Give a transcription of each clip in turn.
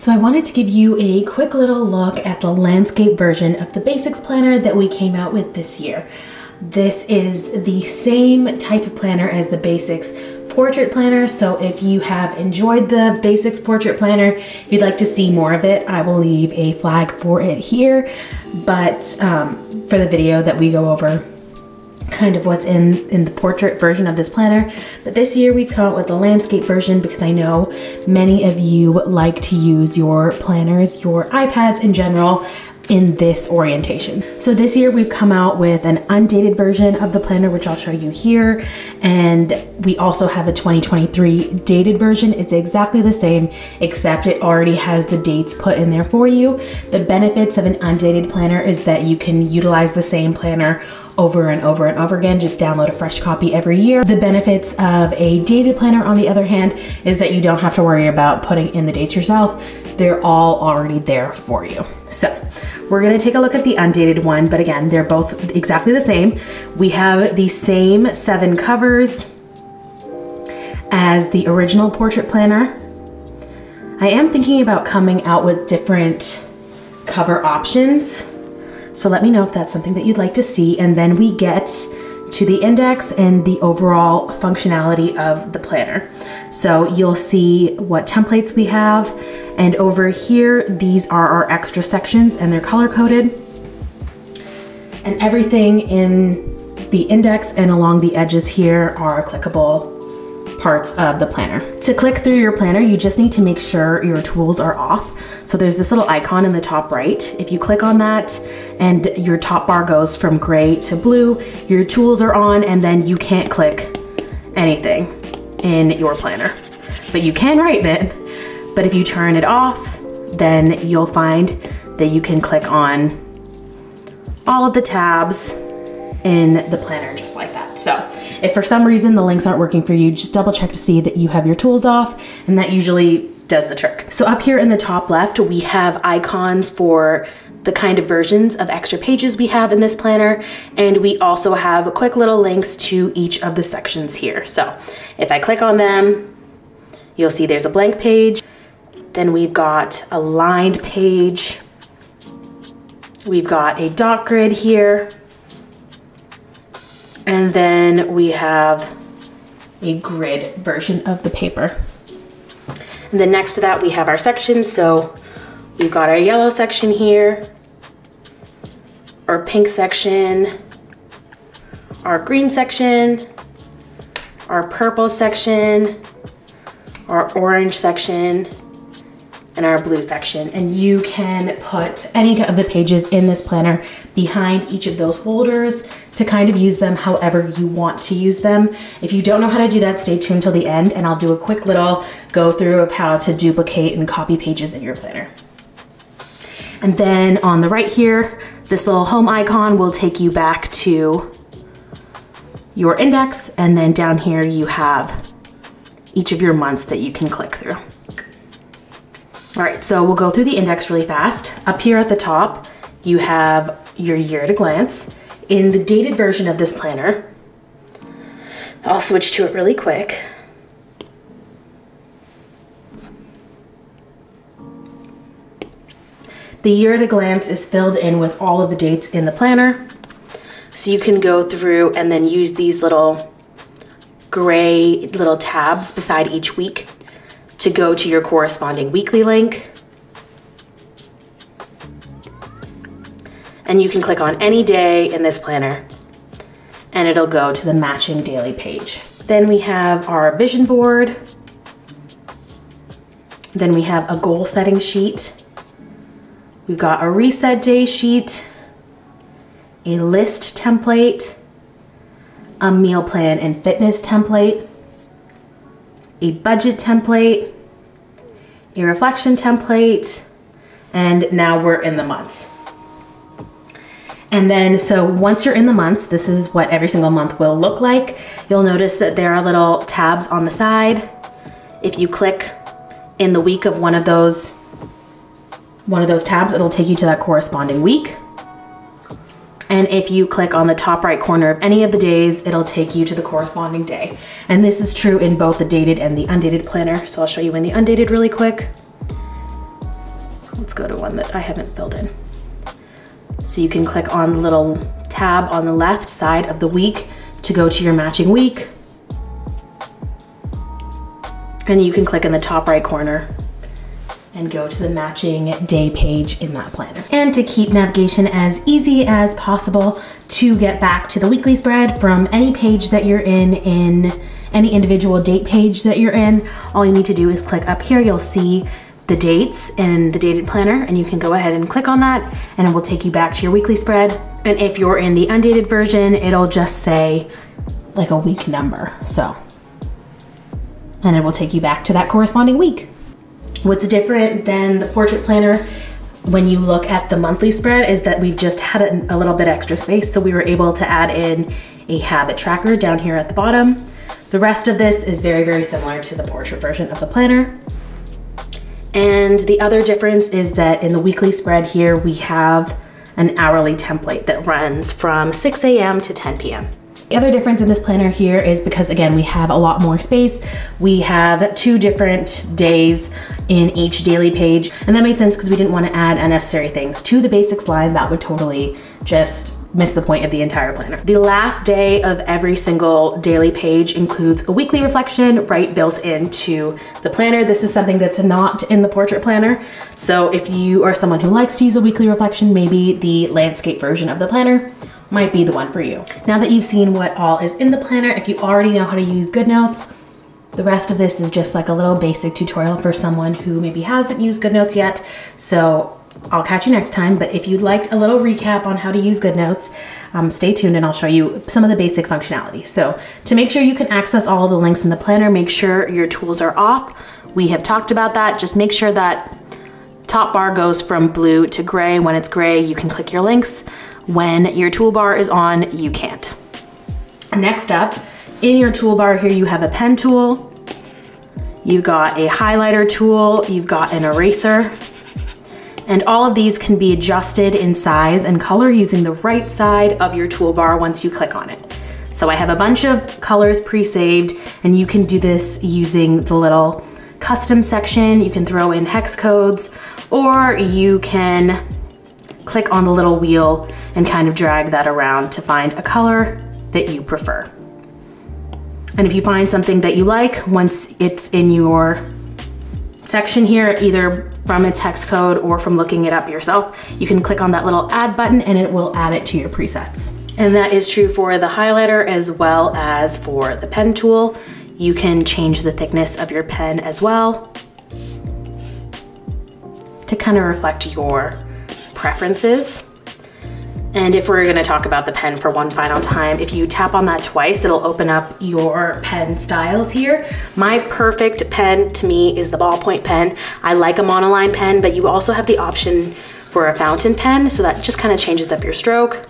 So I wanted to give you a quick little look at the landscape version of the Basics planner that we came out with this year. This is the same type of planner as the Basics portrait planner, so if you have enjoyed the Basics portrait planner, if you'd like to see more of it, I will leave a flag for it here. But for the video that we go over kind of what's in the portrait version of this planner. But this year we've come out with the landscape version because I know many of you like to use your planners, your iPads in general, in this orientation. So this year we've come out with an undated version of the planner, which I'll show you here. And we also have a 2023 dated version. It's exactly the same, except it already has the dates put in there for you. The benefits of an undated planner is that you can utilize the same planner over and over and over again, just download a fresh copy every year. The benefits of a dated planner, on the other hand, is that you don't have to worry about putting in the dates yourself. They're all already there for you. So we're gonna take a look at the undated one, but again, they're both exactly the same. We have the same 7 covers as the original portrait planner. I am thinking about coming out with different cover options. So let me know if that's something that you'd like to see. And then we get to the index and the overall functionality of the planner. So you'll see what templates we have. And over here, these are our extra sections and they're color coded. And everything in the index and along the edges here are clickable parts of the planner. To click through your planner, you just need to make sure your tools are off. So there's this little icon in the top right. If you click on that and your top bar goes from gray to blue, your tools are on, and then you can't click anything in your planner. But you can write it, but if you turn it off, then you'll find that you can click on all of the tabs in the planner just like that. So if for some reason the links aren't working for you, just double check to see that you have your tools off, and that usually does the trick. So up here in the top left, we have icons for the kind of versions of extra pages we have in this planner. And we also have quick little links to each of the sections here. So if I click on them, you'll see there's a blank page. Then we've got a lined page. We've got a dot grid here. And then we have a grid version of the paper. And then next to that, we have our sections. So we've got our yellow section here, our pink section, our green section, our purple section, our orange section, and our blue section. And you can put any of the pages in this planner behind each of those folders to kind of use them however you want to use them. If you don't know how to do that, stay tuned till the end and I'll do a quick little go through of how to duplicate and copy pages in your planner. And then on the right here, this little home icon will take you back to your index, and then down here you have each of your months that you can click through. All right, so we'll go through the index really fast. Up here at the top, you have your year at a glance. In the dated version of this planner, I'll switch to it really quick. The year at a glance is filled in with all of the dates in the planner. So you can go through and then use these little gray little tabs beside each week to go to your corresponding weekly link. And you can click on any day in this planner and it'll go to the matching daily page. Then we have our vision board. Then we have a goal setting sheet. We've got a reset day sheet, a list template, a meal plan and fitness template, a budget template, a reflection template, and now we're in the months. And then, so once you're in the months, this is what every single month will look like. You'll notice that there are little tabs on the side. If you click in the week of one of those tabs, it'll take you to that corresponding week. And if you click on the top right corner of any of the days, it'll take you to the corresponding day. And this is true in both the dated and the undated planner. So I'll show you in the undated really quick. Let's go to one that I haven't filled in. So you can click on the little tab on the left side of the week to go to your matching week. And you can click in the top right corner and go to the matching day page in that planner. And to keep navigation as easy as possible, to get back to the weekly spread from any page that you're in any individual date page that you're in, all you need to do is click up here. You'll see the dates in the dated planner, and you can go ahead and click on that and it will take you back to your weekly spread. And if you're in the undated version, it'll just say like a week number. And it will take you back to that corresponding week. What's different than the portrait planner when you look at the monthly spread is that we've just had a little bit extra space, so we were able to add in a habit tracker down here at the bottom. The rest of this is very, very similar to the portrait version of the planner. And the other difference is that in the weekly spread here, we have an hourly template that runs from 6 a.m. to 10 p.m. The other difference in this planner here is because, again, we have a lot more space. We have 2 different days in each daily page, and that made sense because we didn't want to add unnecessary things to the basics line. That would totally just miss the point of the entire planner. The last day of every single daily page includes a weekly reflection right built into the planner. This is something that's not in the portrait planner. So if you are someone who likes to use a weekly reflection, maybe the landscape version of the planner might be the one for you. Now that you've seen what all is in the planner, if you already know how to use GoodNotes, the rest of this is just like a little basic tutorial for someone who maybe hasn't used GoodNotes yet. So I'll catch you next time, but if you'd like a little recap on how to use GoodNotes, stay tuned and I'll show you some of the basic functionality. So to make sure you can access all of the links in the planner, make sure your tools are off. We have talked about that. Just make sure that top bar goes from blue to gray. When it's gray, you can click your links. When your toolbar is on, you can't. Next up, in your toolbar here, you have a pen tool. You've got a highlighter tool. You've got an eraser. And all of these can be adjusted in size and color using the right side of your toolbar once you click on it. So I have a bunch of colors pre-saved, and you can do this using the little custom section. You can throw in hex codes, or you can click on the little wheel and kind of drag that around to find a color that you prefer. And if you find something that you like, once it's in your section here, either from its hex code or from looking it up yourself, you can click on that little add button and it will add it to your presets. And that is true for the highlighter as well as for the pen tool. You can change the thickness of your pen as well to kind of reflect your preferences. And if we're gonna talk about the pen for one final time, if you tap on that twice, it'll open up your pen styles here. My perfect pen to me is the ballpoint pen. I like a monoline pen, but you also have the option for a fountain pen, so that just kind of changes up your stroke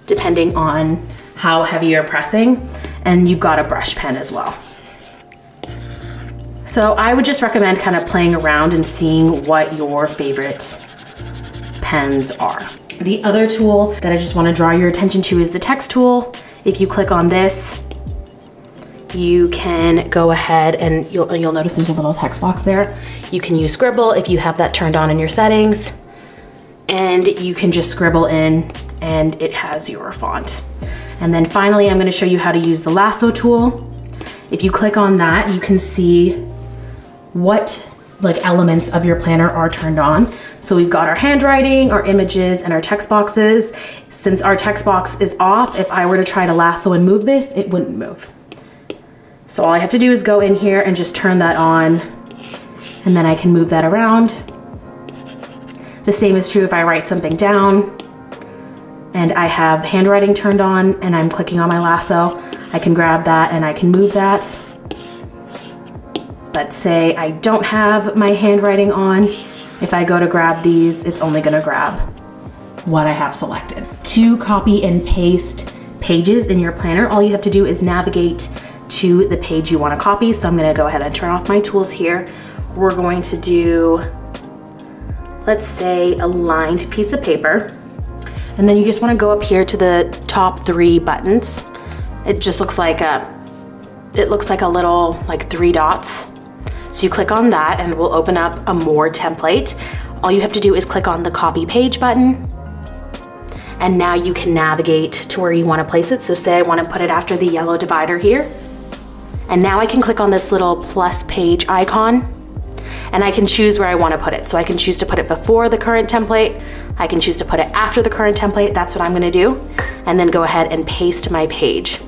depending on how heavy you're pressing. And you've got a brush pen as well. So I would just recommend kind of playing around and seeing what your favorite pens are. The other tool that I just want to draw your attention to is the text tool. If you click on this, you can go ahead and you'll notice there's a little text box there. You can use Scribble if you have that turned on in your settings, and you can just scribble in and it has your font. And then finally, I'm going to show you how to use the lasso tool. If you click on that, you can see what elements of your planner are turned on. So we've got our handwriting, our images, and our text boxes. Since our text box is off, if I were to try to lasso and move this, it wouldn't move. So all I have to do is go in here and just turn that on, and then I can move that around. The same is true if I write something down and I have handwriting turned on and I'm clicking on my lasso. I can grab that and I can move that. But say I don't have my handwriting on, if I go to grab these, it's only gonna grab what I have selected. To copy and paste pages in your planner, all you have to do is navigate to the page you wanna copy. So I'm gonna go ahead and turn off my tools here. We're going to do, let's say, a lined piece of paper. And then you just wanna go up here to the top 3 buttons. It just looks like a little 3 dots. So you click on that and it will open up a more template. all you have to do is click on the copy page button. And now you can navigate to where you want to place it. So say I want to put it after the yellow divider here. And now I can click on this little plus page icon and I can choose where I want to put it. So I can choose to put it before the current template. I can choose to put it after the current template. That's what I'm going to do. And then go ahead and paste my page.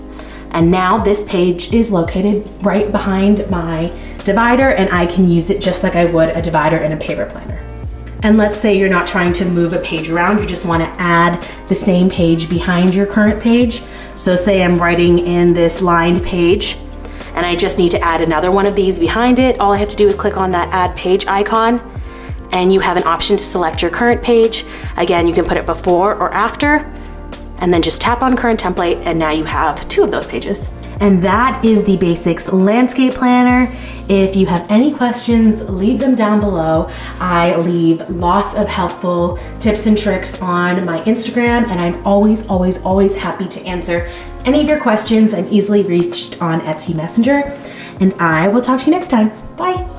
And now this page is located right behind my divider and I can use it just like I would a divider in a paper planner. And let's say you're not trying to move a page around, you just want to add the same page behind your current page. So say I'm writing in this lined page and I just need to add another one of these behind it. All I have to do is click on that add page icon and you have an option to select your current page. Again, you can put it before or after and then just tap on current template and now you have 2 of those pages. And that is the Basics Landscape Planner. If you have any questions, leave them down below. I leave lots of helpful tips and tricks on my Instagram, and I'm always, always, always happy to answer any of your questions. I'm easily reached on Etsy Messenger, and I will talk to you next time. Bye.